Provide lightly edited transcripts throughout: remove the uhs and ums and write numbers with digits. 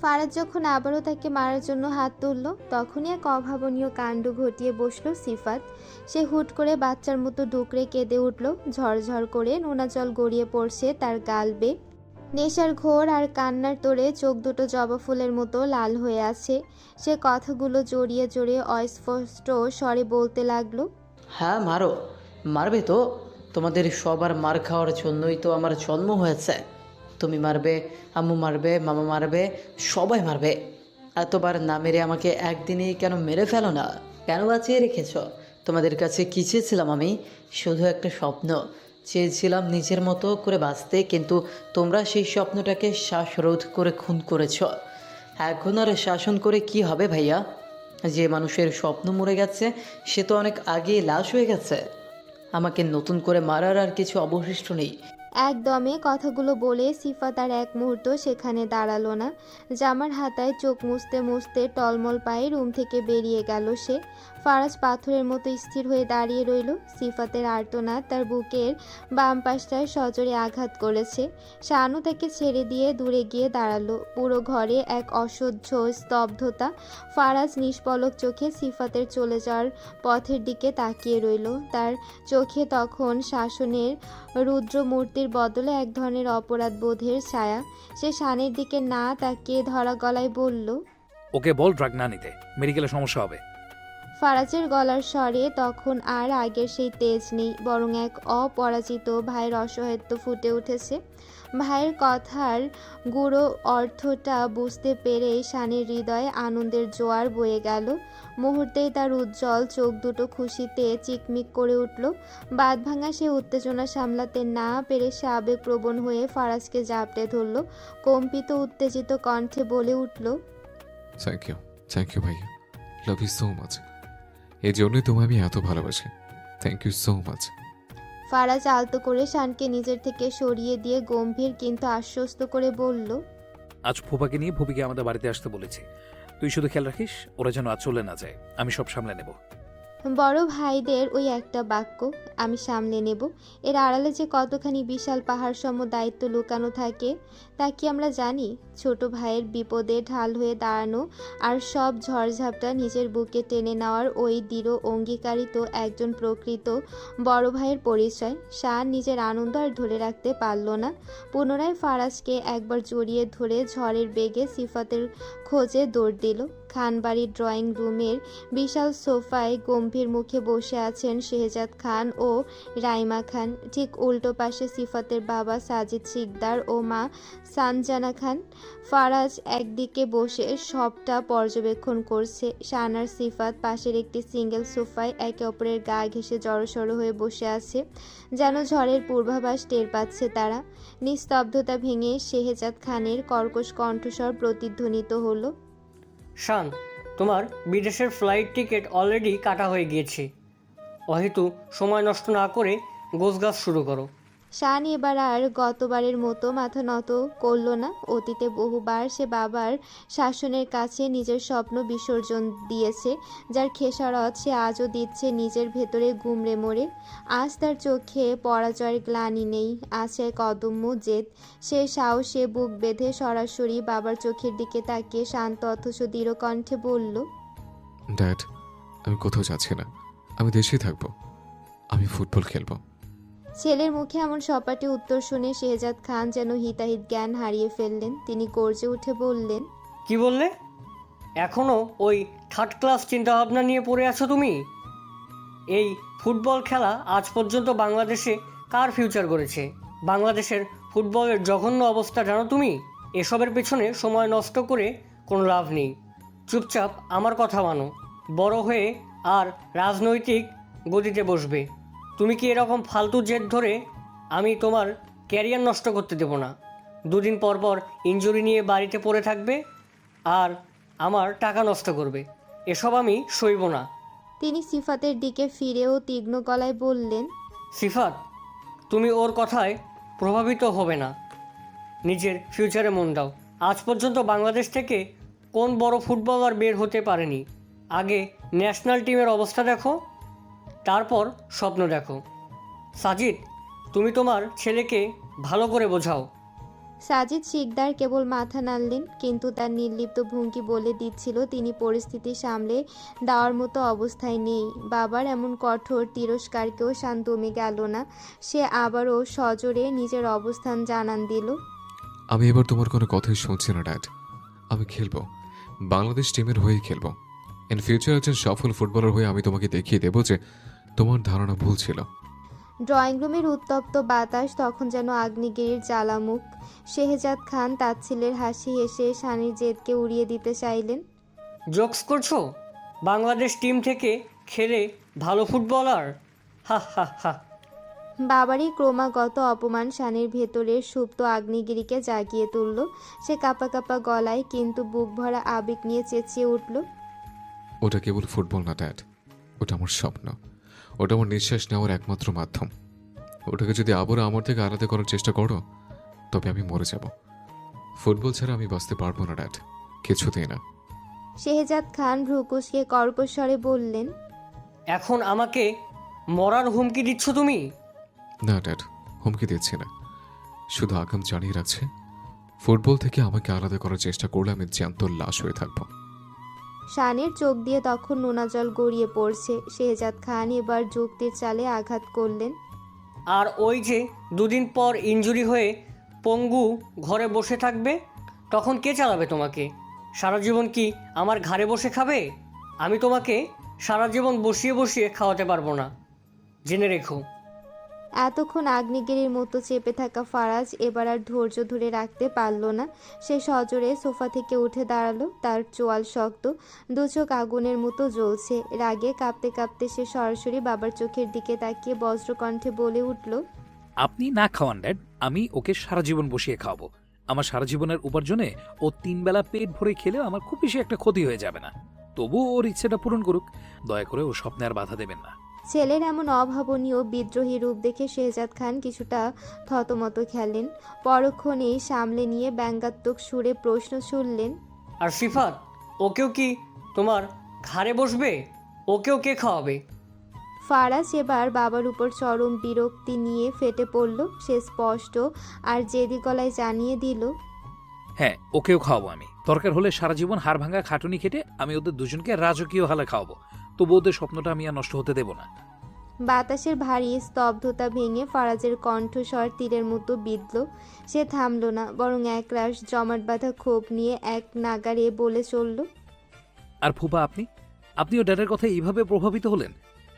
ফারাজ যখন আবারও তাকে মারার জন্য হাত তুলল, তখনই এক অভাবনীয় কাণ্ড ঘটিয়ে বসলো সিফাত। সে হুট করে বাচ্চার মতো ডুকরে কেঁদে উঠল। ঝরঝর করে নোনা জল গড়িয়ে পড়ছে তার গাল বেয়ে। নেশার ঘোর আর কান্নার তোড়ে চোখ দুটো জবা ফুলের মতো লাল হয়ে আছে। সে কথাগুলো জড়িয়ে জড়িয়ে অস্পষ্ট স্বরে বলতে লাগলো। হ্যাঁ মারো, মারবে তো। তোমাদের সবার মার খাওয়ার জন্যই তো আমার জন্ম হয়েছে। তুমি মারবে, আম্মু মারবে, মামা মারবে, সবাই মারবে। এতবার না মেরে আমাকে একদিনেই কেন মেরে ফেলো না? কেন বাঁচিয়ে রেখেছ? তোমাদের কাছে কী চেয়েছিলাম আমি? শুধু একটা স্বপ্ন চেয়েছিলাম, নিজের মতো করে বাঁচতে, কিন্তু তোমরা সেই স্বপ্নটাকে শ্বাসরোধ করে খুন করেছ। এখন আর শাসন করে কি হবে ভাইয়া? যে মানুষের স্বপ্ন মরে গেছে সে তো অনেক আগেই লাশ হয়ে গেছে। আমাকে নতুন করে মারার আর কিছু অবশিষ্ট নেই। একদমে কথাগুলো বলে সিফাত আর এক মুহূর্ত সেখানে দাঁড়ালো না। জামার হাতায় চোখ মুছতে মুছতে টলমল পায়ে রুম থেকে বেরিয়ে গেল সে। ফারাজ পাথরের মতো স্থির হয়ে দাঁড়িয়ে রইল। সিফাতের আর্তনাদ তার বুকের বাম পাশটায় সজোরে আঘাত করেছে। শানু তাকে ছেড়ে দিয়ে দূরে গিয়ে দাঁড়ালো। পুরো ঘরে এক অসহ্য স্তব্ধতা। ফারাজ নিষ্পলক চোখে সিফাতের চলে যাওয়ার পথের দিকে তাকিয়ে রইল। তার চোখে তখন শাসনের রুদ্র মূর্তির বদলে এক ধরনের অপরাধ বোধের ছায়া। সে শানের দিকে না তাকিয়ে ধরা গলায় বলল, ওকে বল ড্রাগ না নিতে, মেডিকেলে সমস্যা হবে। ফারাজের গলার স্বরে তখন আর আগের সেই তেজ নেই, বরং এক অপরাজিত ভাইয়ের অসহায়ত্ব ফুটে উঠেছে। ভাইয়ের কথার গুঁড়ো অর্থটা বুঝতে পেরে শানের হৃদয়ে আনন্দের জোয়ার বয়ে গেল। মুহূর্তেই তার উজ্জ্বল চোখ দুটো খুশিতে চিকমিক করে উঠল। বাঁধভাঙা সে উত্তেজনা সামলাতে না পেরে সে আবেগপ্রবণ হয়ে ফারাজকে জাপটে ধরল। কম্পিত উত্তেজিত কণ্ঠে বলে উঠল, থ্যাংক ইউ ভাইয়া, লাভ ইউ সো মাচ। এই জন্যই তোমায় আমি এত ভালোবাসি। Thank you so much. Faraz আলতো করে শানকে নিজের থেকে সরিয়ে দিয়ে গম্ভীর কিন্তু আশ্বস্ত করে বলল, আজ ফুপাকে নিয়ে ভুবিকে আমাদের বাড়িতে আসতে বলেছি। তুই শুধু খেয়াল রাখিস ওরা যেন আজ চলে না যায়। আমি সব সামলে নেব। বড় ভাইদের ওই একটা বাক্য, আমি সামলে নেব, এর আড়ালে যে কতখানি বিশাল পাহাড় সম দায়িত্ব লুকানো থাকে তা কি আমরা জানি? ছোট ভাইয়ের বিপদে ঢাল হয়ে দাঁড়ানো আর সব ঝড়ঝাপটা নিজের বুকে টেনে নেওয়ার ওই দৃঢ় অঙ্গীকারই তো একজন প্রকৃত বড় ভাইয়ের পরিচয়। শান নিজের আনন্দ আর ধরে রাখতে পারল না। পুনরায় ফারাজকে একবার জড়িয়ে ধরে ঝড়ের বেগে সিফাতের খোঁজে দৌড় দিল। খানবাড়ির ড্রয়িং রুমের বিশাল সোফায় গম্ভীর মুখে বসে আছেন শেহজাদ খান ও রাইমা খান। ঠিক উল্টো পাশে সিফাতের বাবা সাজিদ শিকদার ও মা সানজানা খান। ফারাজ একদিকে বসে সবটা পর্যবেক্ষণ করছে। শানার সিফাত পাশের একটি সিঙ্গেল সোফায় একে অপরের গা ঘেঁষে জড়সড় হয়ে বসে আছে, যেন ঝড়ের পূর্বাভাস টের পাচ্ছে তারা। নিস্তব্ধতা ভেঙে শেহজাদ খানের কর্কশ কণ্ঠস্বর প্রতিধ্বনিত হলো, শান, তোমার বিদেশের ফ্লাইট টিকিট অলরেডি কাটা হয়ে গিয়েছে। অহেতু সময় নষ্ট না করে গোছগাছ শুরু করো। শান এবার আর গতবারের মতো মাথা নত করল না। অতীতে বহুবার সে বাবার শাসনের কাছে নিজের স্বপ্ন বিসর্জন দিয়েছে, যার খেসারত সে আজও দিচ্ছে নিজের ভেতরে গুমড়ে মরে। আজ তার চোখে পরাজয়ের গ্লানি নেই, আছে এক অদম্য জেদ। সে সাহসে বুক বেঁধে সরাসরি বাবার চোখের দিকে তাকিয়ে শান্ত অথচ দৃঢ় কণ্ঠে বলল, ড্যাড, আমি কোথাও যাচ্ছি না, আমি দেশেই থাকবো। আমি ফুটবল খেলবো। ছেলের মুখে এমন সপাটে উত্তর শুনে শেহজাদ খান যেন হিতাহিত জ্ঞান হারিয়ে ফেললেন। তিনি গর্জে উঠে বললেন, কি বললে? এখনও ওই থার্ড ক্লাস চিন্তাভাবনা নিয়ে পড়ে আছো তুমি? এই ফুটবল খেলা আজ পর্যন্ত বাংলাদেশে কার ফিউচার করেছে? বাংলাদেশের ফুটবলের জঘন্য অবস্থা জানো তুমি? এসবের পেছনে সময় নষ্ট করে কোনো লাভ নেই। চুপচাপ আমার কথা মানো, বড় হয়ে আর রাজনৈতিক গদিতে বসবে। তুমি কি এরকম ফালতু জেদ ধরে আমি তোমার ক্যারিয়ার নষ্ট করতে দেব না। দুদিন পর পর ইনজুরি নিয়ে বাড়িতে পড়ে থাকবে আর আমার টাকা নষ্ট করবে, এসব আমি সইব না। তিনি সিফাতের দিকে ফিরেও তীক্ষ্ণ গলায় বললেন, সিফাত, তুমি ওর কথায় প্রভাবিত হবে না। নিজের ফিউচারে মন দাও। আজ পর্যন্ত বাংলাদেশ থেকে কোন বড় ফুটবলার বের হতে পারেনি। আগে ন্যাশনাল টিমের অবস্থা দেখো, তারপর স্বপ্ন দেখো। সাজিদ, তুমি তোমার ছেলেকে ভালো করে বোঝাও। সাজিদ শিকদার কেবল মাথা নাড়লেন, কিন্তু তার নির্লিপ্ত ভঙ্গি বলে দিচ্ছিল তিনি পরিস্থিতি সামলে দেওয়ার মতো অবস্থায় নেই। বাবার এমন কঠোর তিরস্কারকেও শান দমে গেল না। সে আবারও সজোরে নিজের অবস্থান জানান দিল। আমি এবার তোমার কোনো কথাই শুনছি না ড্যাড। আমি খেলবো, বাংলাদেশ টিমের হয়েই খেলবো। ইন ফিউচার একজন সফল ফুটবলার হয়ে আমি তোমাকে দেখিয়ে দেবো যে তোমার ধারণা ভুল ছিল। ড্রয়িং রুমের উত্তপ্ত বাতাস তখন যেন আগ্নেয়গিরির জ্বালামুখ। শেহজাদ খান তাচ্ছিল্যের হাসি হেসে শানের জেদকে উড়িয়ে দিতে চাইলেন। জোকস করছো? বাংলাদেশ টিম থেকে খেলে ভালো ফুটবলার? হা হা হা। বাবারই ক্রমাগত অপমান শানের ভেতরের সুপ্ত আগ্নেয়গিরিকে জাগিয়ে তুলল। সে কাঁপা কাঁপা গলায় কিন্তু বুক ভরা আবেগ নিয়ে চেঁচিয়ে উঠল। ওটা কেবল ফুটবল না ড্যাড, ওটা আমার স্বপ্ন, ওটা আমার নিঃশ্বাস নেওয়ার একমাত্র মাধ্যম। ওটাকে যদি আবারও আমার থেকে আলাদা করার চেষ্টা করো তবে আমি মরে যাব। ফুটবল ছাড়া আমি বাঁচতে পারবো না ড্যাড, কিছুতেই না। শেহজাদ খান ভ্রুকুচকে কর্কশ্বরে বললেন। এখন আমাকে মরার হুমকি দিচ্ছ তুমি? না ড্যাড, হুমকি দিচ্ছি না, শুধু আগাম জানিয়ে রাখছে ফুটবল থেকে আমাকে আলাদা করার চেষ্টা করলে আমি জ্যান্ত লাশ হয়ে থাকবো। শানের চোখ দিয়ে তখন নোনা জল গড়িয়ে পড়ছে। শেহজাদ খান এবার যুক্তির চালে আঘাত করলেন। আর ওই যে দুদিন পর ইনজুরি হয়ে পঙ্গু ঘরে বসে থাকবে, তখন কে চালাবে তোমাকে? সারা জীবন কি আমার ঘাড়ে বসে খাবে? আমি তোমাকে সারা জীবন বসিয়ে বসিয়ে খাওয়াতে পারবো না, জেনে রেখো। এতক্ষণ আগ্নেয়গিরির মতো চেপে থাকা ফারাজ এবার আর ধৈর্য ধরে রাখতে পারল না। সে সজোরে সোফা থেকে উঠে দাঁড়ালো। তার চোয়াল শক্ত, দু চোখ আগুনের মতো জ্বলছে। রাগে কাঁপতে কাঁপতে সে সরাসরি বাবার চোখের দিকে তাকিয়ে বজ্রকণ্ঠে বলে উঠল। আপনি না খাওয়ান ড্যাড, আমি ওকে সারা জীবন বসিয়ে খাওয়াবো। আমার সারা জীবনের উপার্জনে ও 3 বেলা পেট ভরে খেলেও আমার খুব বেশি একটা ক্ষতি হয়ে যাবে না। তবু ওর ইচ্ছেটা পূরণ করুক, দয়া করে ও স্বপ্নে আর বাধা দেবেন না। ছেলের এমন অভাবনীয় বিদ্রোহী রূপ দেখে শেহজাদ খান কিছুটা থতমত খেলেন। পরক্ষণেই সামলে নিয়ে ব্যঙ্গাত্মক সুরে প্রশ্ন ছুড়লেন। আর সিফাত, ওকেও কি তোমার ঘাড়ে বসবে? ওকেও কে খাওয়াবে? ফারাজ এবার বাবার উপর চরম বিরক্তি নিয়ে ফেটে পড়ল। সে স্পষ্ট আর জেদি গলায় জানিয়ে দিল। হ্যাঁ, ওকেও খাওয়াবো আমি। দরকার হলে সারা জীবন হাড় ভাঙা খাটুনি খেটে আমি ওদের দুজনকে রাজকীয় হালে খাওয়াবো, তবু ওদের স্বপ্নটা আমি আর নষ্ট হতে দেব না। বাতাসের ভারী স্তব্ধতা ভেঙে ফারাজের কণ্ঠস্বর তীরের মতো বিঁধল। সে থামল না, বরং একরাশ জমাট বাঁধা ক্ষোভ নিয়ে এক নাগারে বলে চলল। আর ফুপা, আপনিও ড্যাডের কথা এইভাবে প্রভাবিত হলেন?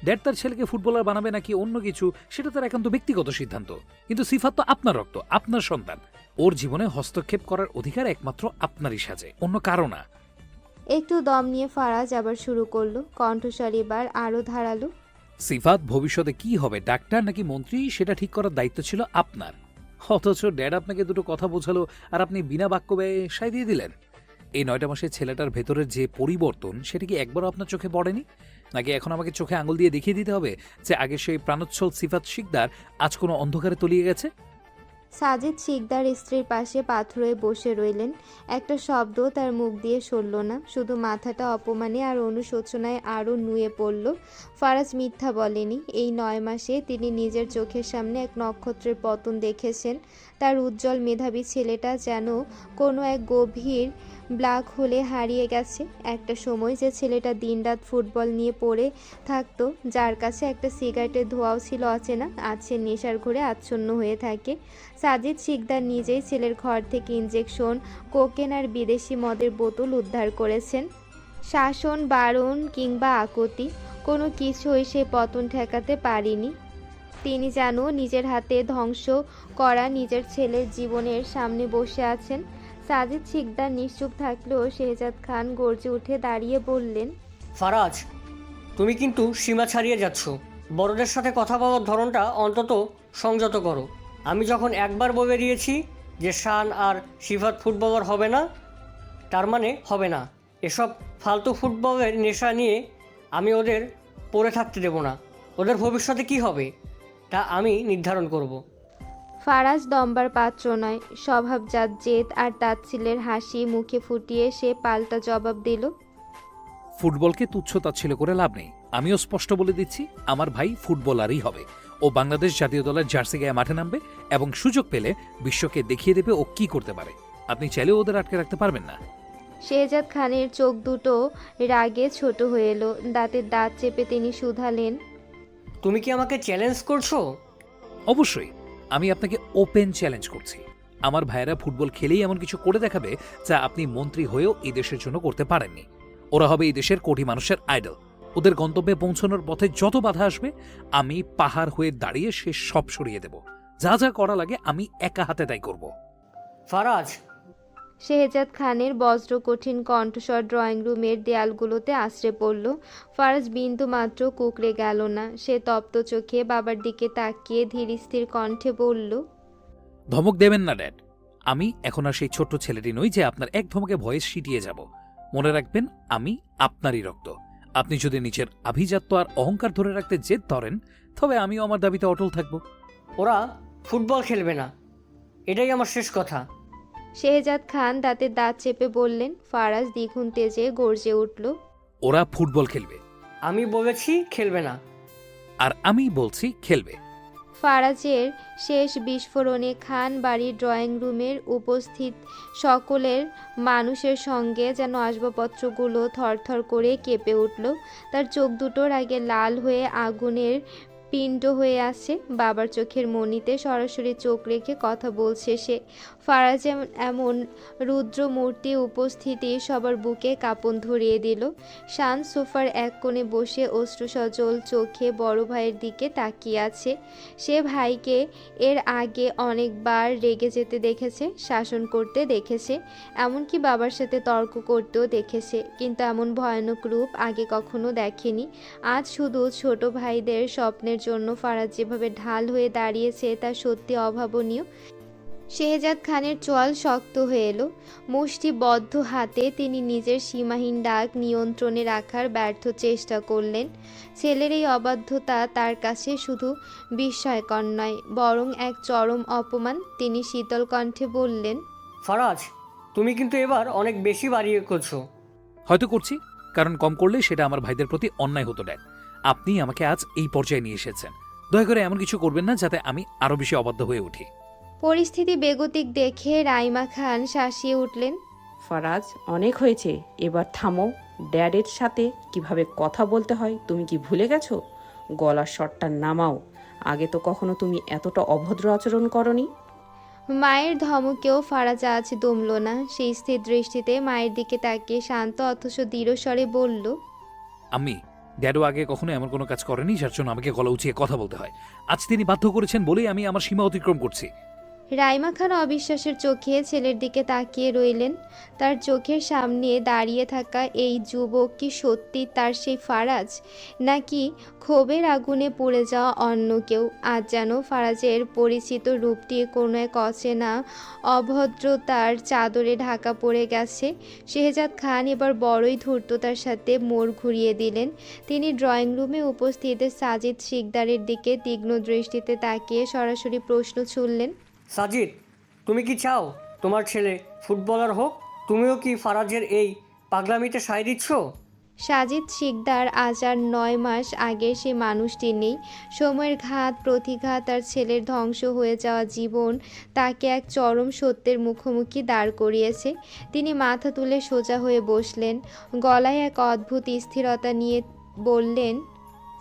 ড্যাড তার ছেলেকে ফুটবলার বানাবে নাকি অন্য কিছু, সেটা তার একান্ত ব্যক্তিগত সিদ্ধান্ত। কিন্তু সিফাত তো আপনার রক্ত, আপনার সন্তান। ওর জীবনে হস্তক্ষেপ করার অধিকার একমাত্র আপনারই সাজে, অন্য কারো না। একটু দম নিয়ে ফারাজ আবার শুরু করলো। কণ্ঠস্বর এবার আরো ধারালো। সিফাত ভবিষ্যতে কি হবে, ডাক্তার নাকি মন্ত্রী, সেটা ঠিক করার দায়িত্ব ছিল আপনার। অথচ ড্যাড আপনাকে দুটো কথা বোঝালো আর আপনি বিনা বাক্য ব্যয়ে সায় দিয়ে দিলেন। এই 9টা মাসে ছেলেটার ভেতরের যে পরিবর্তন, সেটা কি একবারও আপনার চোখে পড়েনি? নাকি এখন আমাকে চোখে আঙুল দিয়ে দেখিয়ে দিতে হবে যে আগে সেই প্রাণোচ্ছল সিফাত শিকদার আজ কোনো অন্ধকারে তলিয়ে গেছে? সাজিদ শিকদার স্ত্রীর পাশে পাথরে বসে রইলেন। একটা শব্দ তার মুখ দিয়ে সরল না, শুধু মাথাটা অপমানে আর অনুশোচনায় আরও নুয়ে পড়ল। ফারাজ মিথ্যা বলেনি। এই 9 মাসে তিনি নিজের চোখের সামনে এক নক্ষত্রের পতন দেখেছেন। তার উজ্জ্বল মেধাবী ছেলেটা যেন কোনো এক গভীর ব্ল্যাক হোলে হারিয়ে গেছে। একটা সময় যে ছেলেটা দিনরাত ফুটবল নিয়ে পড়ে থাকতো, যার কাছে একটা সিগারেটের ধোঁয়াও ছিল অচেনা, আজ সে নেশার ঘোরে আচ্ছন্ন হয়ে থাকে। সাজিদ শিকদার নিজেই ছেলের ঘর থেকে ইনজেকশন, কোকেন আর বিদেশি মদের বোতল উদ্ধার করেছেন। শাসন, বারণ কিংবা আকুতি কোনো কিছুই সে পতন ঠেকাতে পারেনি। তিনি যেন নিজের হাতে ধ্বংস করা নিজের ছেলের জীবনের সামনে বসে আছেন। সাজিদ শিকদার নিশ্চুপ থাকলেও শেহজাদ খান গর্জে উঠে দাঁড়িয়ে বললেন। ফারাজ, তুমি কিন্তু সীমা ছাড়িয়ে যাচ্ছ। বড়দের সাথে কথা বলার ধরনটা অন্তত সংযত করো। আমি যখন একবার বলে দিয়েছি যে শান আর সিফাত ফুটবলার হবে না, তার মানে হবে না। এসব ফালতু ফুটবলের নেশা নিয়ে আমি ওদের পড়ে থাকতে দেব না। ওদের ভবিষ্যতে কি হবে তা আমি নির্ধারণ করব। ফারাজ দম্বার পাত্র নয়। স্বভাবজাত জেদ আর তাচ্ছিল্যের হাসি মুখে ফুটিয়ে সে পাল্টা জবাব দিল। ফুটবলকে তুচ্ছ তাচ্ছিল্য করে লাভ নেই। আমিও স্পষ্ট বলে দিচ্ছি, আমার ভাই ফুটবলারই হবে। ও বাংলাদেশ জাতীয় দলের জার্সি গায়ে মাঠে নামবে এবং সুযোগ পেলে বিশ্বকে দেখিয়ে দেবে ও কি করতে পারে। আপনি চাইলেও ওদের আটকে রাখতে পারবেন না। শেহজাদ খানের চোখ দুটো রাগে ছোট হয়ে এলো। দাঁতের দাঁত চেপে তিনি শুধালেন, তুমি কি আমাকে চ্যালেঞ্জ করছো? অবশ্যই, আমি আপনাকে ওপেন চ্যালেঞ্জ করছি। আমার ভাইয়েরা ফুটবল খেলেই এমন কিছু করে দেখাবে যা আপনি মন্ত্রী হয়েও এই দেশের জন্য করতে পারেননি। ওরা হবে এই দেশের কোটি মানুষের আইডল। ওদের গন্তব্যে পৌঁছানোর পথে যত বাধা আসবে আমি পাহাড় হয়ে দাঁড়িয়ে সে সব সরিয়ে দেব। যা যা করা লাগে আমি একা হাতে তাই করব। ফারাজ, শেহজাদ খানের বজ্র কঠিন কণ্ঠস্বর ড্রয়িং রুমের দেয়ালগুলোতে আশ্রে পড়ল। ফারাজ বিন্দু মাত্র কুঁকড়ে গেল না। সে তপ্ত চোখে বাবার দিকে তাকিয়ে ধীর স্থির কণ্ঠে বলল, ধমক দেবেন না ড্যাড। আমি এখন আর সেই ছোট্ট ছেলেটি নই যে আপনার এক ধমকে ভয়ে সিটিয়ে যাব। মনে রাখবেন, আমি আপনারই রক্ত। আপনি যদি নিজের আভিজাত্য আর অহংকার ধরে রাখতে জেদ ধরেন, তবে আমিও আমার দাবিতে অটল থাকব। ওরা ফুটবল খেলবে না, এটাই আমার শেষ কথা। শেহজাদ খান দাঁতের দাঁত চেপে বললেন। ফারাজ দ্বিগুণ তেজে গর্জে উঠল, ওরা ফুটবল খেলবে, আমি বলেছি খেলবে না। আর আমি বলছি খেলবে। ফারাজের শেষ বিস্ফোরণে খান বাড়ির ড্রয়িং রুমের উপস্থিত সকলের মানুষের সঙ্গে যেন আসবাবপত্রগুলো থরথর করে কেঁপে উঠল। তার চোখ দুটোর আগে লাল হয়ে আগুনের পিণ্ড হয়ে আসে। বাবার চোখের মণিতে সরাসরি চোখ রেখে কথা বলছে সে। ফারাজ এমন রুদ্র মূর্তি উপস্থিতি সবার বুকে কাঁপন ধরিয়ে দিল। শান সোফার এক কোণে বসে অশ্রুসজল চোখে বড় ভাইয়ের দিকে তাকিয়ে আছে। সে ভাইকে এর আগে অনেকবার রেগে যেতে দেখেছে, শাসন করতে দেখেছে, এমনকি বাবার সাথে তর্ক করতেও দেখেছে, কিন্তু এমন ভয়ানক রূপ আগে কখনো দেখেনি। আজ শুধু ছোট ভাইদের স্বপ্নের জন্য ফারাজ যেভাবে ঢাল হয়ে দাঁড়িয়েছে তা সত্যি অভাবনীয়। শেহজাদ খানের চোয়াল শক্ত হয়ে এলো। মুষ্টিবদ্ধ হাতে তিনি নিজের সীমাহীন ডাক নিয়ন্ত্রণে রাখার ব্যর্থ চেষ্টা করলেন। ছেলের এই অবাধ্যতা তার কাছে শুধু বিস্ময়কর নয়, বরং এক চরম অপমান। তিনি শীতল কণ্ঠে বললেন, ফারাজ, তুমি কিন্তু এবার অনেক বেশি বাড়িয়ে করছো। হয়তো করছি, কারণ কম করলে সেটা আমার ভাইদের প্রতি অন্যায় হতো ড্যাড। আপনি আমাকে আজ এই পর্যায়ে নিয়ে এসেছেন। দয়া করে এমন কিছু করবেন না যাতে আমি আরো বেশি অবাধ্য হয়ে উঠি। পরিস্থিতি বেগতিক দেখে রাইমা খান শাসিয়ে উঠলেন, ফারাজ, অনেক হয়েছে, এবার থামো। ড্যাডের সাথে কিভাবে কথা বলতে হয় তুমি কি ভুলে গেছো? গলার স্বরটা নামাও। আগে তো কখনো তুমি এতটা অভদ্র আচরণ করনি। মায়ের ধমকেও ফারাজ আজ দমল না। সেই স্থির দৃষ্টিতে মায়ের দিকে তাকিয়ে শান্ত অথচ দৃঢ় স্বরে বলল, আমি ড্যাডও আগে কখনো এমন কোনো কাজ করেনি যার জন্য আমাকে গলা উঁচিয়ে কথা বলতে হয়। আজ তিনি বাধ্য করেছেন বলেই আমি আমার সীমা অতিক্রম করছি। রাইমা খান অবিশ্বাসের চোখে ছেলের দিকে তাকিয়ে রইলেন। তার চোখের সামনে দাঁড়িয়ে থাকা এই যুবক কি সত্যি তার সেই ফারাজ, নাকি ক্ষোভের আগুনে পুড়ে যাওয়া অন্য কেউ? আজ যেন ফারাজের পরিচিত রূপটি কোনো এক অচেনা অভদ্রতার চাদরে ঢাকা পড়ে গেছে। শেহজাদ খান এবার বড়ই ধূর্ততার সাথে মোড় ঘুরিয়ে দিলেন। তিনি ড্রয়িং রুমে উপস্থিত সাজিদ শিকদারের দিকে তীক্ষ্ণ দৃষ্টিতে তাকিয়ে সরাসরি প্রশ্ন ছুড়লেন, সাজিদ, তুমি কি চাও তোমার ছেলে ফুটবলার হোক? তুমিও কি ফারাজের এই পাগলামিতে সায় দিচ্ছ? সাজিদ শিকদার আজ আর ৯ মাস আগে সে মানুষটি নেই। সময়ের ঘাত প্রতিঘাত আর ছেলের ধ্বংস হয়ে যাওয়া জীবন তাকে এক চরম সত্যের মুখোমুখি দাঁড় করিয়েছে। তিনি মাথা তুলে সোজা হয়ে বসলেন, গলায় এক অদ্ভুত স্থিরতা নিয়ে বললেন,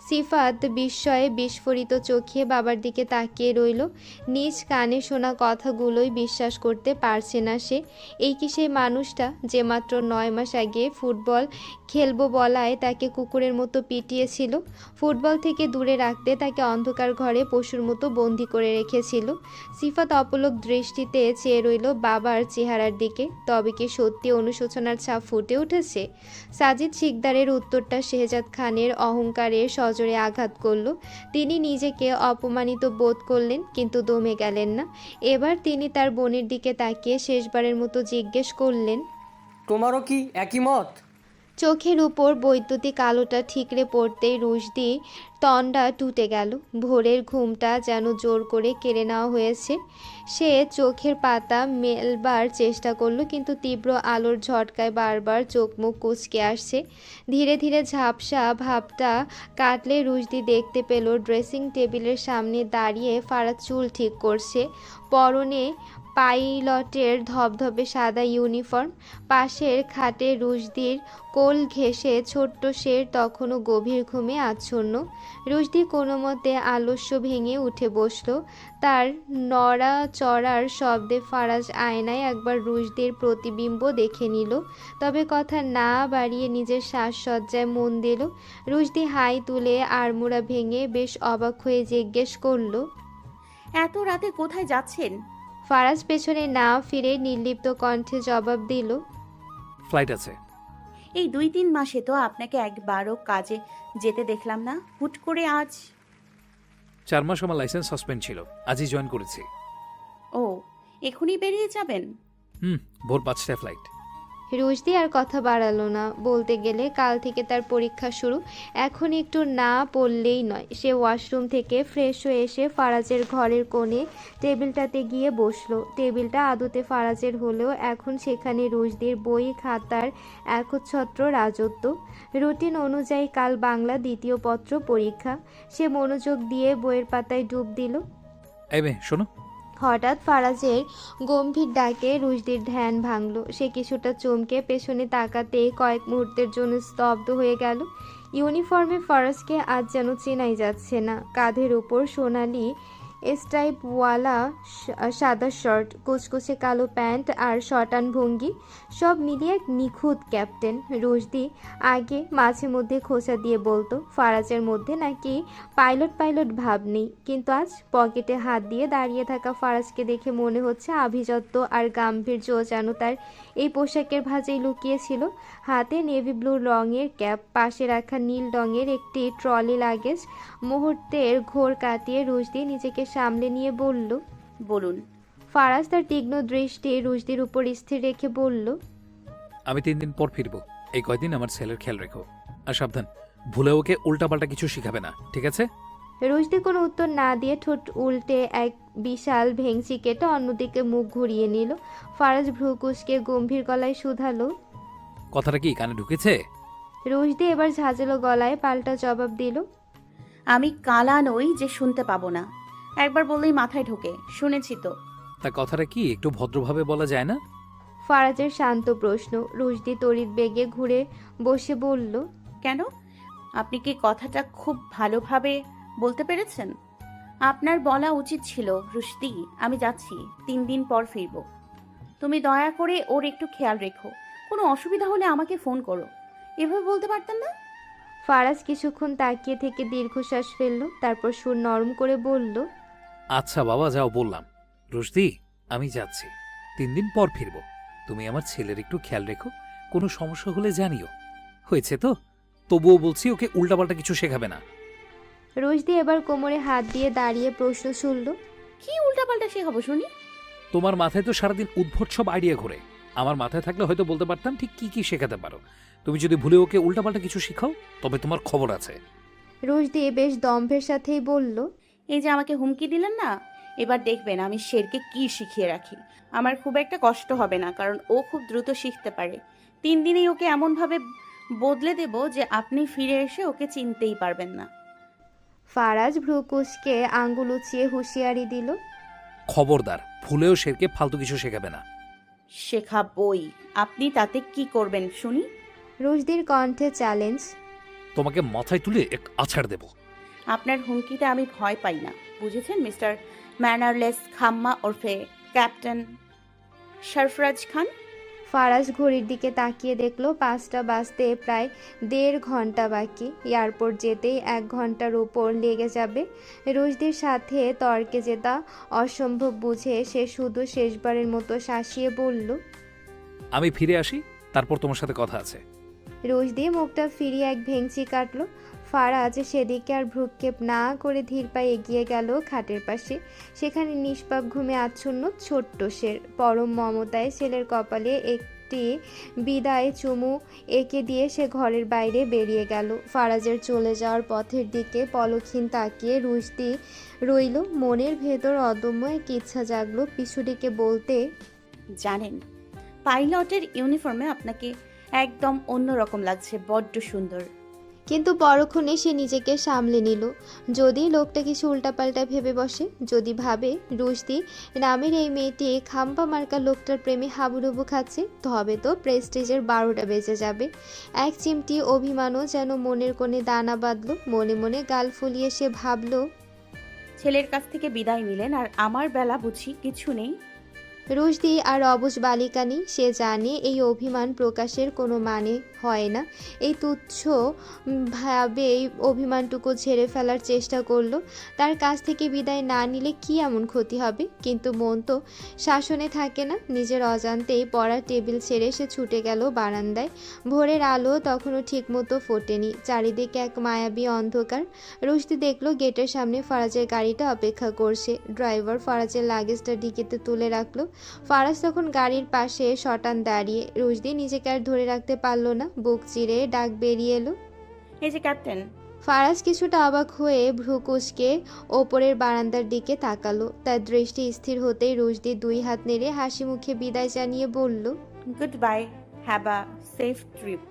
সিফাত বিস্ময়ে বিস্ফোরিত চোখে বাবার দিকে তাকিয়ে রইল। নিজ কানে শোনা কথাগুলোই বিশ্বাস করতে পারছে না সে। এই কি সেই মানুষটা যে মাত্র ৯ মাস আগে ফুটবল খেলবো বলায় তাকে কুকুরের মতো পিটিয়েছিল, ফুটবল থেকে দূরে রাখতে তাকে অন্ধকার ঘরে পশুর মতো বন্দি করে রেখেছিল? সিফাত অপলক দৃষ্টিতে চেয়ে রইল বাবার চেহারার দিকে। তবে কি সত্যি অনুশোচনার ছাপ ফুটে উঠেছে? সাজিদ শিকদারের উত্তরটা শেহজাদ খানের অহংকারের সজোরে আঘাত করল। তিনি নিজেকে অপমানিত বোধ করলেন, কিন্তু দমে গেলেন না। এবার তিনি তার বোনের দিকে তাকিয়ে শেষবারের মতো জিজ্ঞেস করলেন, তোমারও কি একই মত? চোখের উপর বৈদ্যুতিক আলোটা ঠিকরে পড়তেই রুশদি তন্ডা টুটে গেল। ভোরের ঘুমটা যেন জোর করে কেড়ে নেওয়া হয়েছে। সে চোখের পাতা মেলবার চেষ্টা করলো, কিন্তু তীব্র আলোর ঝটকায় বারবার চোখ মুখ কুঁচকে আসছে। ধীরে ধীরে ঝাপসা ভাবটা কাটলে রুশদি দেখতে পেল ড্রেসিং টেবিলের সামনে দাঁড়িয়ে ফারাজ চুল ঠিক করছে। পরনে পাইলটের ধবধবে সাদা ইউনিফর্ম। পাশের খাটে রুশদির কোল ঘেঁষে ছোট্ট শের তখনও গভীর ঘুমে আচ্ছন্ন। রুশদি কোনো মতে আলস্য ভেঙে উঠে বসল। তার নড়াচড়ার শব্দে ফারাজ আয়নায় একবার রুশদির প্রতিবিম্ব দেখে নিল, তবে কথা না বাড়িয়ে নিজের সাজসজ্জায় মন দিল। রুশদি হাই তুলে আড়মোড়া ভেঙে বেশ অবাক হয়ে জিজ্ঞেস করল, এত রাতে কোথায় যাচ্ছেন? ফারাজ পেছনে না ফিরে নির্লিপ্ত কণ্ঠে জবাব দিল, ফ্লাইট আছে। এই 2-3 মাসে তো আপনাকে একবারও কাজে যেতে দেখলাম না, হুট করে আজ? 4 মাস আমার লাইসেন্স সাসপেন্ড ছিল, আজই জয়েন করেছি। ও, এখনই বেরিয়ে যাবেন? ভোর 5টায় ফ্লাইট। রুশদি আর কথা বাড়ালো না। বলতে গেলে কাল থেকে তার পরীক্ষা শুরু, এখন একটু না পড়লেই নয়। সে ওয়াশরুম থেকে ফ্রেশ হয়ে এসে ফারাজের ঘরের কোণে টেবিলটাতে গিয়ে বসলো। টেবিলটা আদতে ফারাজের হলেও এখন সেখানে রুশদির বই খাতার একচ্ছত্র রাজত্ব। রুটিন অনুযায়ী কাল বাংলা 2য় পত্র পরীক্ষা। সে মনোযোগ দিয়ে বইয়ের পাতায় ডুব দিল। এই মেয়ে শোনো। হঠাৎ ফারাজের গম্ভীর ডাকে রুশদির ধ্যান ভাঙল। সে কিছুটা চমকে পেছনে তাকাতে কয়েক মুহূর্তের জন্য স্তব্ধ হয়ে গেল। ইউনিফর্মে ফারাজকে আজ যেন চেনাই যাচ্ছে না। কাঁধের উপর সোনালি স্ট্রাইপওয়ালা সাদা শার্ট, কুচকুচে কালো প্যান্ট আর শটান ভঙ্গি, সব মিলিয়ে এক নিখুঁত ক্যাপ্টেন। রুশদি আগে মাঝে মধ্যে খোঁচা দিয়ে বলতো ফারাজের মধ্যে নাকি পাইলট পাইলট ভাব নেই, কিন্তু আজ পকেটে হাত দিয়ে দাঁড়িয়ে থাকা ফারাজকে দেখে মনে হচ্ছে আভিজাত্য আর গাম্ভীর্য যেন তার এই পোশাকের ভাঁজেই লুকিয়েছিল। হাতে নেভি ব্লু রঙের ক্যাপ, পাশে রাখা নীল রঙের একটি ট্রলি লাগেজ। মুহূর্তের ঘোর কাটিয়ে রুশদি নিজেকে সামলে নিয়ে বলল, বলুন। ফারাজ তার তীক্ষ্ণ দৃষ্টি রুশদির উপর স্থির রেখে বলল, আমি 3 দিন পর ফিরবো। এই কয়দিন আমার ছেলের খেয়াল রেখো, আর সাবধান, ভুলে ওকে উল্টাপাল্টা কিছু শিখাবে না, ঠিক আছে? রুশদি কোনো উত্তর না দিয়ে ঠোঁট উল্টে এক বিশাল ভেংচি কেটে অন্যদিকে মুখ ঘুরিয়ে নিল। ফারাজ ভ্রু কুঁচকে গম্ভীর গলায় শুধালো, কথাটা কি কানে ঢুকেছে? রুশদি এবার ঝাঁঝালো গলায় পাল্টা জবাব দিল, আমি কালা নই যে শুনতে পাবো না, একবার বললেই মাথায় ঢোকে, শুনেছি তো। তা কথাটা কি একটু ভদ্রভাবে বলা যায় না? ফারাজের শান্ত প্রশ্ন। রুশদি তড়িৎ বেগে ঘুরে বসে বলল, কেন? আপনি কি কথাটা খুব ভালোভাবে বলতে পেরেছেন? আপনার বলা উচিত ছিল, রুশদি আমি যাচ্ছি, 3 দিন পর ফিরবো। তুমি দয়া করে ওর একটু খেয়াল রেখো, কোনো অসুবিধা হলে আমাকে ফোন করো। এভাবে বলতে পারতেন না? ফারাজ কিছুক্ষণ তাকিয়ে থেকে দীর্ঘশ্বাস ফেলল, তারপর সুর নরম করে বলল, আচ্ছা বাবা, যাও বললাম। রুশদি আমি যাচ্ছি, 3 দিন পর ফিরবো। তুমি আমার ছেলের একটু খেয়াল রেখো, কোনো সমস্যা হলে জানিও, হয়েছে তো? তবুও বলছি ওকে উল্টাপাল্টা কিছু শেখাবে না। রুশদি এবার কোমরে হাত দিয়ে দাঁড়িয়ে প্রশ্ন শুনল, কি উল্টাপাল্টা শেখাবো শুনি? তোমার মাথায় তো সারাদিন উদ্ভট সব আইডিয়া ঘোরে, আমার মাথায় থাকলে হয়তো বলতে পারতাম ঠিক কি কি শেখাতে পারো। তুমি যদি ভুলে ওকে উল্টাপাল্টা কিছু শিখাও তবে তোমার খবর আছে। রুশদি বেশ দম্ভের সাথেই বলল, এই যে আমাকে হুমকি দিলেন না, এবার দেখবেন আমি শেরকে কি শিখিয়ে রাখি। আমার খুব একটা কষ্ট হবে না, কারণ ও খুব দ্রুত শিখতে পারে। 3 দিনেই ওকে এমনভাবে বদলে দেব যে আপনি ফিরে এসে ওকে চিনতেই পারবেন না। ফারাজ ভ্রু কুঁচকে আঙ্গুল উঁচিয়ে হুঁশিয়ারি দিল, খবরদার, ভুলেও শেরকে ফালতু কিছু শেখাবে না। শেখাবই। আপনি তাতে কি করবেন শুনি? রুশদির কণ্ঠে চ্যালেঞ্জ। তোমাকে মাথায় তুলে এক আছাড় দেব। আপনার হুমকিতে আমি ভয় পাই না, বুঝেছেন মিস্টার ম্যানারলেস খাম্মা ওরফে ক্যাপ্টেন সরফরাজ খান। ফারাজ ঘড়ির দিকে তাকিয়ে দেখল 5টা বাজতে প্রায় 1.5 ঘন্টা বাকি। এয়ারপোর্ট যেতেই 1 ঘন্টার উপর লেগে যাবে। রুশদির সাথে তর্কে জেতা অসম্ভব বুঝে সে শুধু শেষবারের মতো শাসিয়ে বলল, আমি ফিরে আসি, তারপর তোমার সাথে কথা আছে। রুশদি মুখটা ফিরিয়ে এক ভেংচি কাটল। ফারাজ সেদিকে আর ভ্রুক্ষেপ না করে ধীর পায়ে এগিয়ে গেল খাটের পাশে। সেখানে নিষ্পাপ ঘুমে আচ্ছন্ন ছোট্ট শের। পরম মমতায় ছেলের কপালে একটি বিদায় চুমু এঁকে দিয়ে সে ঘরের বাইরে বেরিয়ে গেল। ফারাজের চলে যাওয়ার পথের দিকে পলকহীন তাকিয়ে রুশদি রইল। মনের ভেতর অদম্য এক ইচ্ছা জাগলো পিছুটিকে বলতে, জানেন, পাইলটের ইউনিফর্মে আপনাকে একদম অন্যরকম লাগছে, বড্ড সুন্দর। কিন্তু পরক্ষণে সে নিজেকে সামলে নিল। যদি লোকটা কিছু উল্টাপাল্টা ভেবে বসে, যদি ভাবে রুশদি নামের এই মেয়েটি খাম্পা মার্কা লোকটার প্রেমে হাবুডুবু খাচ্ছে, তবে তো প্রেস্টিজের 12টা বেজে যাবে। এক চিমটি অভিমানও যেন মনের কোণে দানা বাঁধল। মনে মনে গাল ফুলিয়ে সে ভাবল, ছেলের কাছ থেকে বিদায় নিলেন আর আমার বেলা বুঝি কিছু নেই। রুশদি আর অবুঝ বালিকা নেই। সে জানে এই অভিমান প্রকাশের কোনো মানে হয় না। এই তুচ্ছ ভাবে এই অভিমানটুকু ঝেড়ে ফেলার চেষ্টা করলো। তার কাছ থেকে বিদায় না নিলে কি এমন ক্ষতি হবে? কিন্তু মন তো শাসনে থাকে না। নিজের অজান্তেই পড়ার টেবিল ছেড়ে সে ছুটে গেল বারান্দায়। ভোরের আলো তখনও ঠিকমতো ফোটেনি। চারিদিকে এক মায়াবী অন্ধকার। রুশদি দেখলো গেটের সামনে ফারাজের গাড়িটা অপেক্ষা করছে। ড্রাইভার ফারাজের লাগেজটা ডিকিতে তুলে রাখলো। ফারাজ তখন গাড়ির পাশে শটান দাঁড়িয়ে। রুশদি নিজেকে আর ধরে রাখতে পারল না। বুক চিরে ডাক বেরিয়ে এলো, এই যে ক্যাপ্টেন। ফারাজ কিছুটা অবাক হয়ে ভ্রু কুঁচকে ওপরের বারান্দার দিকে তাকালো। তার দৃষ্টি স্থির হতেই রুশদি 2 হাত নেড়ে হাসি মুখে বিদায় জানিয়ে বলল, good bye, have a safe trip.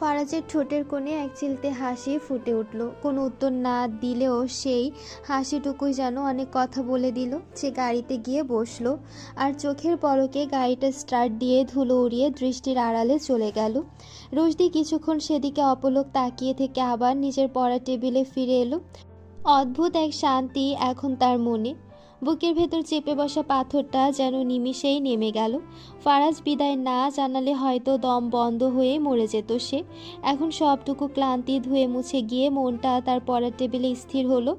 ফারাজের ঠোঁটের কোণে এক চিলতে হাসি ফুটে উঠল। কোনো উত্তর না দিলেও সেই হাসিটুকুই যেন অনেক কথা বলে দিল। সে গাড়িতে গিয়ে বসলো আর চোখের পলকে গাড়িটা স্টার্ট দিয়ে ধুলো উড়িয়ে দৃষ্টির আড়ালে চলে গেল। রুশদি কিছুক্ষণ সেদিকে অপলক তাকিয়ে থেকে আবার নিজের পড়া টেবিলে ফিরে এলো। অদ্ভুত এক শান্তি এখন তার মনে। বুকের ভেতর চেপে বসা পাথরটা যেন নিমিষেই নেমে গেল। ফারাজ বিদায় না জানালে হয়তো দম বন্ধ হয়ে মরে যেত সে। এখন সবটুকু ক্লান্তি ধুয়ে মুছে গিয়ে মনটা তার পড়ার টেবিলে স্থির হলো।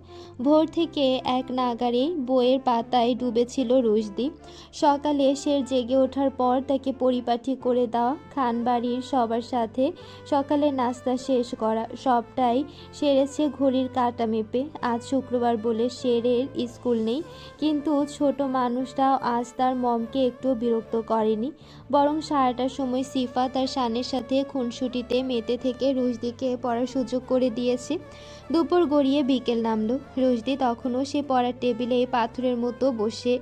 ভোর থেকে এক নাগাড়েই বইয়ের পাতায় ডুবেছিল রুশদি। সকালে সে জেগে ওঠার পর তাকে পরিপাটি করে দেওয়া, খানবাড়ির সবার সাথে সকালে নাস্তা শেষ করা, সবটাই সেরেছে ঘড়ির কাঁটা মেপে। আজ শুক্রবার বলে শেরের স্কুল নেই। কিন্তু ছোট মানুষটাও আজ তার মমকে একটু বিরক্ত করেনি, বরং সারাটার সময় সিফা তার শানের সাথে খুনসুটিতে মেতে থেকে রুশদিকে পড়ার সুযোগ করে দিয়েছে। দুপুর গড়িয়ে বিকেল নামলো। রুশদি তখনও সে পড়ার টেবিলে পাথরের মতো বসে।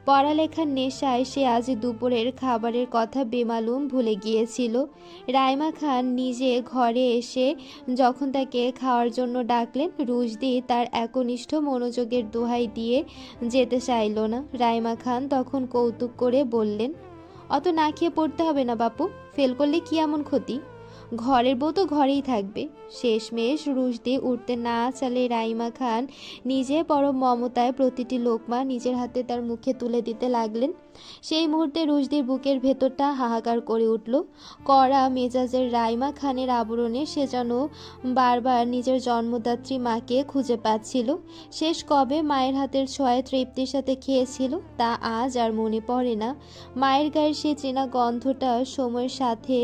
পড়ালেখার নেশায় সে আজ দুপুরের খাবারের কথা বেমালুম ভুলে গিয়েছিল। রাইমা খান নিজে ঘরে এসে যখন তাকে খাওয়ার জন্য ডাকলেন, রুশদি তার একনিষ্ঠ মনোযোগের দোহাই দিয়ে যেতে চাইল না। রাইমা খান তখন কৌতুক করে বললেন, অত না খেয়ে পড়তে হবে না বাপু, ফেল করলে কি এমন ক্ষতি? ঘরের বউ তো ঘরেই থাকবে। শেষমেশ রুশদি উঠতে না চালে রাইমা খান নিজে পরম মমতায় প্রতিটি লোকমা নিজের হাতে তার মুখে তুলে দিতে লাগলেন। সেই মুহূর্তে রুশদির বুকের ভেতরটা হাহাকার করে উঠল। কড়া মেজাজের রাইমা খানের আবরণে সে যেন বারবার নিজের জন্মদাত্রী মাকে খুঁজে পাচ্ছিল। শেষ কবে মায়ের হাতের ছোঁয়ায় তৃপ্তির সাথে খেয়েছিল তা আজ আর মনে পড়ে না। মায়ের গায়ের সে চেনা গন্ধটা সময়ের সাথে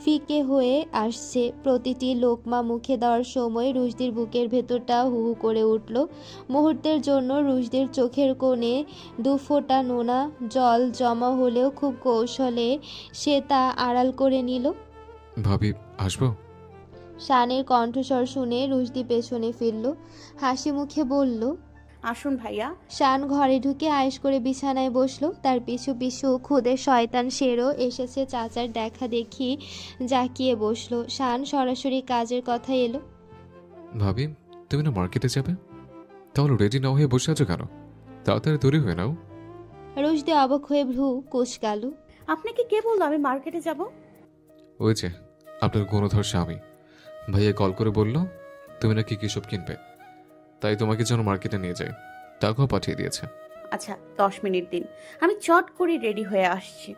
ফিকে হয়ে আসছে। প্রতিটি লোকমা মুখে দেওয়ার সময় রুশদির বুকের ভেতরটা হু হু করে উঠল। মুহূর্তের জন্য রুশদির চোখের কোণে 2 ফোঁটা নোনা জল জমা হলেও খুব কৌশলে সে তা আড়াল করে নিল। ভাবি, আসবো? শানের কণ্ঠস্বর শুনে রুশদি পেছনে ফিরল, হাসি মুখে বলল, আসুন ভাইয়া। শান ঘরে ঢুকে আয়েশ করে বিছানায় বসলো। তার পিছু পিছু খুদে শয়তান শেরও এসেছে চাচার দেখা দেখি জাকিয়ে বসলো। শান সরাসরি কাজের কথা এলো। ভাবি, তুমি না মার্কেটে যাবে? তাহলে রেডি না হয়ে বসে আছো কেন? তাড়াতাড়ি তৈরি হয়ে নাও। রুশদি অবাক হয়ে ভ্রু কুঁচকাল। আপনাকে কে বললো আমি মার্কেটে যাব? ওই যে আপনার গুণধর স্বামী ভাইয়া কল করে বলল তুমি নাকি কিসব কিনবে, তাই তোমাকে যেন মার্কেটে নিয়ে যায়, টাকাও পাঠিয়ে দিয়েছে। আচ্ছা 10 মিনিট দিন, আমি চট করে রেডি হয়ে আসছি।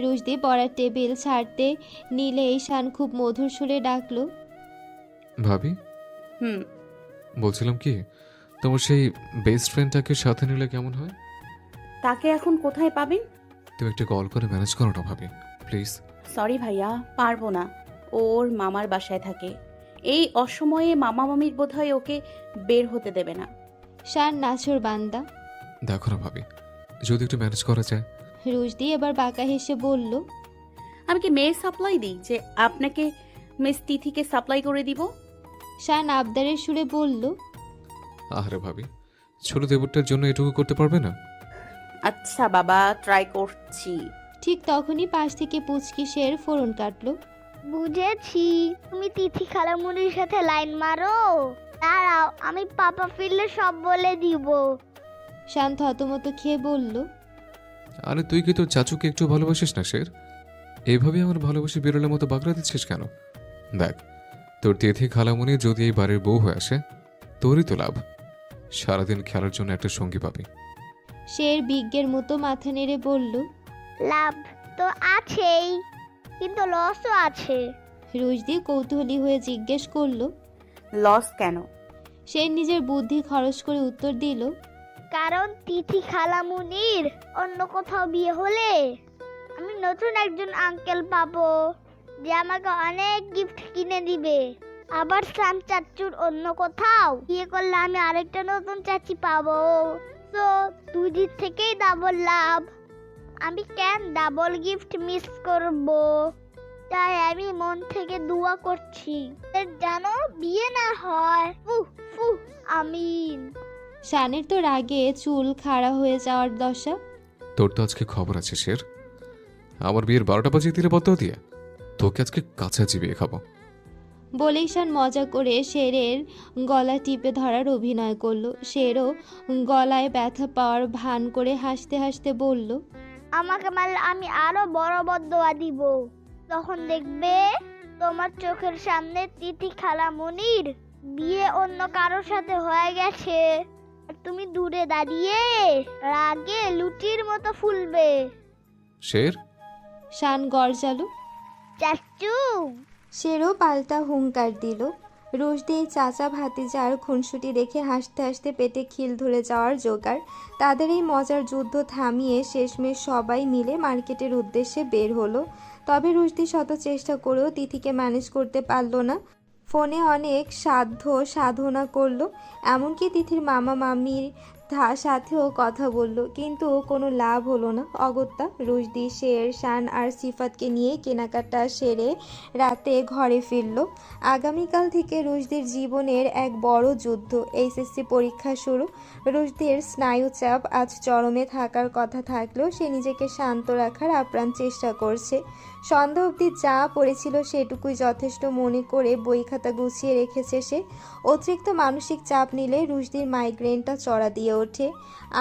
রুশদি পড়ার টেবিল ছাড়তে নিলেই শান খুব মধুর সুরে ডাকলো, ভাবি। হুম। বলছিলাম কি, তোমার সেই বেস্ট ফ্রেন্ডটাকে সাথে নিলে কেমন হয়? তাকে এখন কোথায় পাবেন? তুমি একটা কল করে ম্যানেজ করো না ভাবি, প্লিজ। সরি ভাইয়া, পারবো না। ওর মামার বাসায় থাকে। এই অসময়ে মামা মামির বোধহয় ওকে বের হতে দেবে না। শান নাছর বান্দা। দেখো না ভাবি, যদি একটু ম্যানেজ করা যায়। রুশদি এবার বাঁকা হেসে বলল, আমি কি মেয়ে সাপ্লাই দিই যে আপনাকে মিস তিথিকে সাপ্লাই করে দিব? শান আবদারের সুরে বলল, আহারে ভাবি, ছোট দেবরটার জন্য এটুকু করতে পারবে না? আচ্ছা বাবা, ট্রাই করছি। ঠিক তখনই পাশ থেকে পুচকি শের ফোরন কাটলো। বুঝেছি, তুমি তিথি খালামুনির সাথে লাইন মারো। দাঁড়াও, আমি পাপা ফিরলে সব বলে দিব। শান থতমত খেয়ে বলল, আরে তুই কি তোর চাচুকে একটু ভালোবাসিস না শের? এইভাবে আমার ভালোবাসি বিড়ালের মতো বাগড়া দিচ্ছিস কেন? দেখ, তোর তিথি খালামুনি যদি এই বাড়ির বউ হয়ে আসে, তোরই তো লাভ। সারাদিন খেলার জন্য একটা সঙ্গী পাবি। শের বিজ্ঞের মতো মাথা নেড়ে বলল। লাভ তো আছেই, কিন্তু লসও আছে। রুশদি কৌতূহলী হয়ে জিজ্ঞেস করলো। লস কেন? শের নিজের বুদ্ধি খরচ করে উত্তর দিল, কারণ তিথি খালামুনির অন্য কোথাও বিয়ে হলে আমি নতুন একজন আঙ্কেল পাবো, যে আমাকে অনেক গিফট কিনে দিবে। আবার সান চাচুর অন্য কোথাও বিয়ে করলে আমি আরেকটা নতুন চাচি পাবো। তো দুই দিক থেকেই ডাবল লাভ। আমি কেন ডাবল গিফট মিস করব? তাই আমি মন থেকে দোয়া করছি জানো বিয়ে না হয়। আমিন। শানের তো রাগে চুল খাড়া হয়ে যাওয়ার দশা। তোর তো আজকে খবর আছে শের। আমার বিয়ের 12টা বাজিয়ে দিলে বদ্ধ দিয়ে তোকে আজকে কাঁচা চিবিয়ে খাবো। বলেই শান মজা করে শেরের গলা টিপে ধরার অভিনয় করলো। শেরও গলায় ব্যথা পাওয়ার ভান করে হাসতে হাসতে বলল, আমাকে মারলে আমি আরো বড় বদদোয়া দিব। তখন দেখবে তোমার চোখের সামনে তিথি খালামুনির বিয়ে অন্য কারোর সাথে হয়ে গেছে, আর তুমি দূরে দাঁড়িয়ে রাগে লুটির মতো ফুলবে। শের, শান গরজালো। চাচু। শেরও পাল্টা হুঙ্কার দিল। রুশদি চাচা ভাতিজার খুনসুটি দেখে হাসতে হাসতে পেটে খিল ধরে যাওয়ার জোগাড়। তাদের এই মজার যুদ্ধ থামিয়ে শেষমেশ সবাই মিলে মার্কেটের উদ্দেশ্যে বের হলো। তবে রুশদি শত চেষ্টা করেও তিথিকে ম্যানেজ করতে পারল না। ফোনে অনেক সাধনা করলো, এমনকি তিথির মামা মামির সাথেও কথা বলল, কিন্তু কোনো লাভ হলো না। অগত্যা রুশদি, শের, শান আর সিফাতকে নিয়ে কেনাকাটা সেরে রাতে ঘরে ফিরল। আগামীকাল থেকে রুশদির জীবনের এক বড় যুদ্ধ। এইচএসসি পরীক্ষা শুরু। রুশদির স্নায়ুচাপ আজ চরমে থাকার কথা থাকলেও সে নিজেকে শান্ত রাখার আপ্রাণ চেষ্টা করছে। সন্ধ্যা অবধি যা পড়েছিল সেটুকুই যথেষ্ট মনে করে বই খাতা গুছিয়ে রেখেছে সে। অতিরিক্ত মানসিক চাপ নিলে রুশদির মাইগ্রেনটা চড়া দিয়ে ওঠে,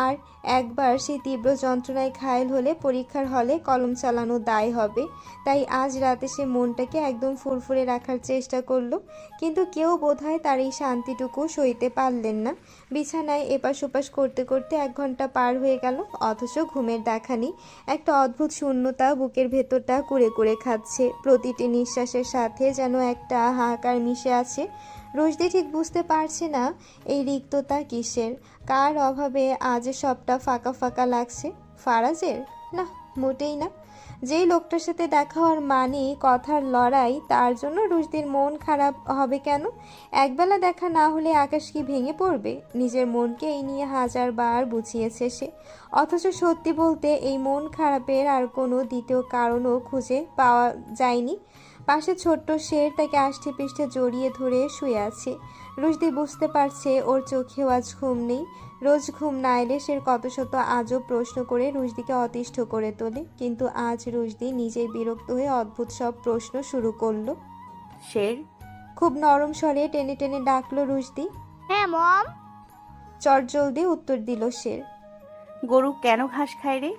আর একবার সে তীব্র যন্ত্রণায় ঘায়েল হলে পরীক্ষার হলে কলম চালানো দায় হবে। তাই আজ রাতে সে মনটাকে একদম ফুরফুরে রাখার চেষ্টা করলো, কিন্তু কেউ বোধহয় তার এই শান্তিটুকু সইতে পারলেন না। বিছানায় এপাশ ওপাশ করতে করতে 1 ঘন্টা পার হয়ে গেল, অথচ ঘুমের দেখা নেই। একটা অদ্ভুত শূন্যতা বুকের ভেতরটা কুড়ে কুড়ে খাচ্ছে। প্রতিটি নিঃশ্বাসের সাথে যেন একটা হাহাকার মিশে আছে। রুশদি ঠিক বুঝতে পারছে না এই রিক্ততা কিসের, কার অভাবে আজ সবটা ফাঁকা ফাঁকা লাগছে। ফারাজের? না, মোটেই না। যেই লোকটার সাথে দেখা হওয়ার মানে কথার লড়াই, তার জন্য রুশদির মন খারাপ হবে কেন? একবেলা দেখা না হলে আকাশ কি ভেঙে পড়বে? নিজের মনকে এই নিয়ে 1000 বার বুঝিয়েছে সে, অথচ সত্যি বলতে এই মন খারাপের আর কোনো দ্বিতীয় কারণও খুঁজে পাওয়া যায়নি। পাশে ছোট্ট শের তাকে আষ্টে পৃষ্ঠে জড়িয়ে ধরে শুয়ে আছে। রুশদি বুঝতে পারছে ওর চোখেও আজ ঘুম নেই। রোজ ঘুম না এলে সে কত শত আজব প্রশ্ন করে রুশদিকে অতিষ্ঠ করে তোলে, কিন্তু আজ রুশদি নিজেই বিরক্ত হয়ে অদ্ভুত সব প্রশ্ন শুরু করলো। শের? খুব নরম স্বরে টেনে টেনে ডাকলো রুশদি। হ্যাঁ মম। চটজলদি উত্তর দিল শের। গরু কেন ঘাস খায় রে?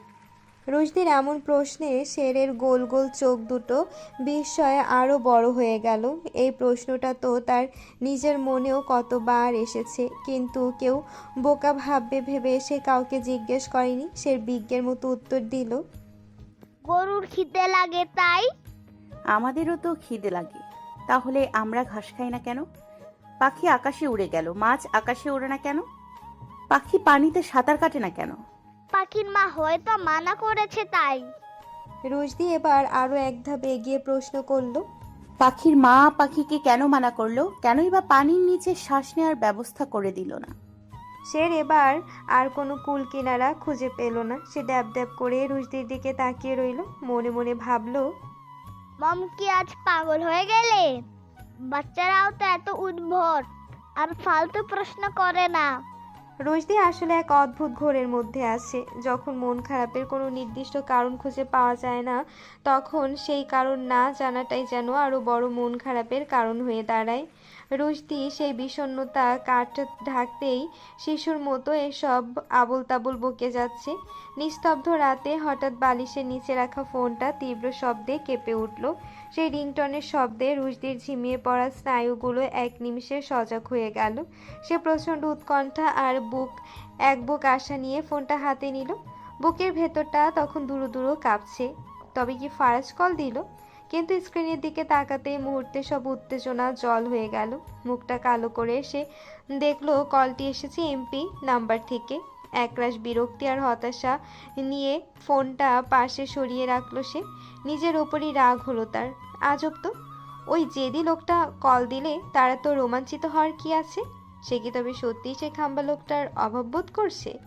রুশদির এমন প্রশ্নে শেরের গোল গোল চোখ দুটো বিস্ময়ে আরও বড় হয়ে গেল। এই প্রশ্নটা তো তার নিজের মনেও কতবার এসেছে, কিন্তু কেউ বোকা ভাববে ভেবে সে কাউকে জিজ্ঞেস করেনি। সে বিজ্ঞের মতো উত্তর দিল, গরুর খিদে লাগে তাই। আমাদেরও তো খিদে লাগে, তাহলে আমরা ঘাস খাই না কেন? পাখি আকাশে উড়ে গেল, মাছ আকাশে ওড়ে না কেন? পাখি পানিতে সাঁতার কাটে না কেন? পাখির মা হয়তো মানা করেছে তাই। রুশদি এবার আরও এক ধাপ এগিয়ে প্রশ্ন করলো, পাখির মা পাখিকে কেন মানা করলো? কেনই বা পানির নিচে শ্বাস নেওয়ার ব্যবস্থা করে দিল না? শের এবার আর কোনো কুল কিনারা খুঁজে পেল না। সে ড্যাব ড্যাব করে রুশদির দিকে তাকিয়ে রইল। মনে মনে ভাবলো, মম কি আজ পাগল হয়ে গেলে? বাচ্চারাও তো এত উদ্ভট আর ফালতু প্রশ্ন করে না। রুশদি আসলে এক অদ্ভুত ঘোরের মধ্যে আছে। যখন মন খারাপের কোনো নির্দিষ্ট কারণ খুঁজে পাওয়া যায় না, তখন সেই কারণ না জানাটাই যেন আরও বড় মন খারাপের কারণ হয়ে দাঁড়ায়। রুশদি সেই বিষণ্ণতা ঢাকতেই শিশুর মতো এসব আবোল তাবোল বকে যাচ্ছে। নিস্তব্ধ রাতে হঠাৎ বালিশের নিচে রাখা ফোনটা তীব্র শব্দে কেঁপে উঠল। সেই রিংটনের শব্দে রুশদির ঝিমিয়ে পড়া স্নায়ুগুলো এক নিমিষে সজাগ হয়ে গেল। সে প্রচণ্ড উৎকণ্ঠা আর এক বুক আশা নিয়ে ফোনটা হাতে নিল। বুকের ভেতরটা তখন দুরু দুরু কাঁপছে। তবে কি ফারাজ কল দিল? কিন্তু স্ক্রিনের দিকে তাকাতেই মুহূর্তে সব উত্তেজনা জল হয়ে গেল। মুখটা কালো করে সে দেখলো কলটি এসেছে এমপি নাম্বার থেকে। একরাশ বিরক্তি আর হতাশা নিয়ে ফোনটা পাশে সরিয়ে রাখলো সে। নিজের ওপরই রাগ হলো তার। আজব তো, ওই জেদি লোকটা কল দিলে তারা তো রোমাঞ্চিত হওয়ার কি আছে? সে কি তবে সত্যিই সে খাম্বা লোকটার অভাব বোধ করছে?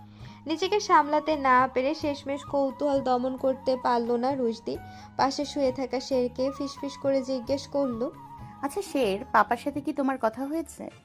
নিজেকে সামলাতে না পেরে শেষমেশ কৌতূহল দমন করতে পারল না রুশদি। পাশে শুয়ে থাকা শেরকে ফিসফিস করে জিজ্ঞেস করলো, আচ্ছা শের, পাপার সাথে কি তোমার কথা হয়েছে?